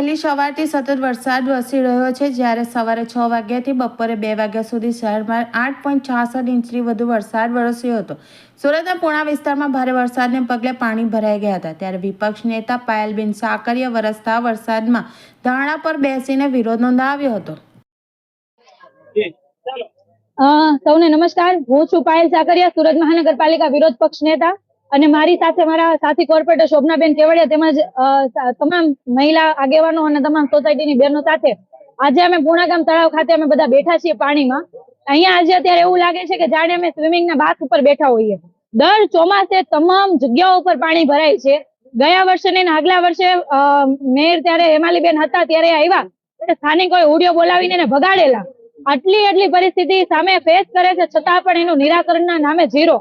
વહેલી સવારથી સતત વરસાદ વરસી રહ્યો છે, જ્યારે સવારે 6 વાગ્યાથી બપોરે 2 વાગ્યા સુધી શહેરમાં 8.66 ઇંચથી વધુ વરસાદ વરસ્યો હતો। સુરતના પૂણા વિસ્તારમાં ભારે વરસાદને પગલે પાણી ભરાઈ ગયા હતા, ત્યારે વિપક્ષ નેતા પાયલબેન સાકરિયા વરસતા વરસાદમાં ધારણા પર બેસીને વિરોધ નોંધાવ્યો હતો। સૌને નમસ્કાર, હું છું પાયલ સાકરિયા, સુરત મહાનગરપાલિકા વિરોધ પક્ષ નેતા અને મારી સાથે મારા સાથી કોર્પોરેટર શોભનાબેન કેવડિયા તેમજ તમામ મહિલા આગેવાનો અને તમામ સોસાયટીની બહેનો સાથે આજે અમે પૂણાગામ તળાવ ખાતે અમે બધા બેઠા છીએ પાણીમાં। અહીંયા આજે અત્યારે એવું લાગે છે કે જાણે અમે સ્વિમિંગના બાથ ઉપર બેઠા હોઈએ। દર ચોમાસે તમામ જગ્યાઓ ઉપર પાણી ભરાય છે। ગયા વર્ષે ને આગલા વર્ષે મેયર ત્યારે હેમાલીબેન હતા ત્યારે આવ્યા, સ્થાનિકોએ ઉડિયો બોલાવીને એને ભગાડેલા। આટલી પરિસ્થિતિ સામે ફેસ કરે છે, છતાં પણ એનું નિરાકરણના નામે ઝીરો।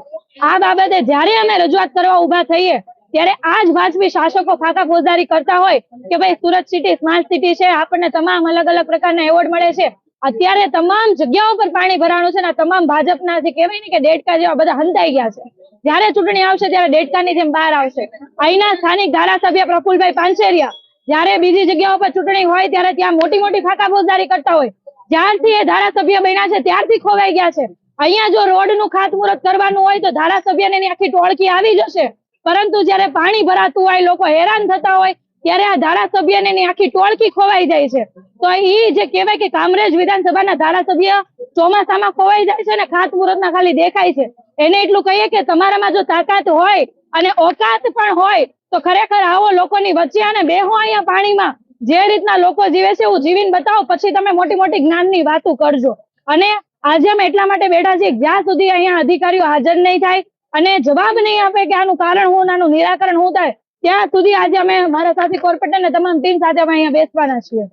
આ બાબતે જ્યારે અમે રજૂઆત કરવા ઉભા થઈએ ત્યારે આ જ ભાજપી શાસકો ખાકા ફોજદારી કરતા હોય કે ભાઈ સુરત સિટી સ્માર્ટ સિટી છે, આપણને તમામ અલગ અલગ પ્રકારના એવોર્ડ મળે છે। અત્યારે તમામ જગ્યાઓ પર પાણી ભરાણું છે ને તમામ ભાજપના જે કહેવાય ને કે ડેડકા જેવા બધા હંતાઈ ગયા છે। જ્યારે ચૂંટણી આવશે ત્યારે ડેડકાની જેમ બહાર આવશે। અહીંના સ્થાનિક ધારાસભ્ય પ્રફુલભાઈ પાનસેરિયા જ્યારે બીજી જગ્યાઓ પર ચૂંટણી હોય ત્યારે ત્યાં મોટી ખાકા ફોજદારી કરતા હોય, જ્યારથી એ ધારાસભ્ય બન્યા છે ત્યારથી ખોવાઈ ગયા છે। અહીંયા જો રોડનું ખાતમુહૂર્ત કરવાનું હોય તો ધારાસભ્યને આખી ટોળકી આવી જશે, પરંતુ જ્યારે પાણી ભરાતું હોય, લોકો હેરાન થતા હોય ત્યારે આ ધારાસભ્યને આખી ટોળકી ખોવાઈ જાય છે। તો એ જે કહેવાય કે કામરેજ વિધાનસભાના ધારાસભ્ય ચોમાસામાં ખોવાઈ જાય છે ને ખાતમુહૂર્તના ખાલી દેખાય છે। એને એટલું કહીએ કે તમારામાં જો તાકાત હોય અને ઓકાત પણ હોય તો ખરેખર આવો લોકોની વચ્ચે અને બેહો અહીંયા પાણીમાં, જે રીતના લોકો જીવે છે એવું જીવીને બતાવો, પછી તમે મોટી જ્ઞાનની વાતો કરજો। અને આજે અમે એટલા માટે બેઠા છીએ જ્યાં સુધી અહીંયા અધિકારીઓ હાજર નહીં થાય અને જવાબ નહીં આપે કે આનું કારણ શું, આનું નિરાકરણ શું થાય, ત્યાં સુધી આજે અમે મારા સાથી કોર્પોરેટર ને તમામ ટીમ સાથે અમે અહીંયા બેસવાના છીએ।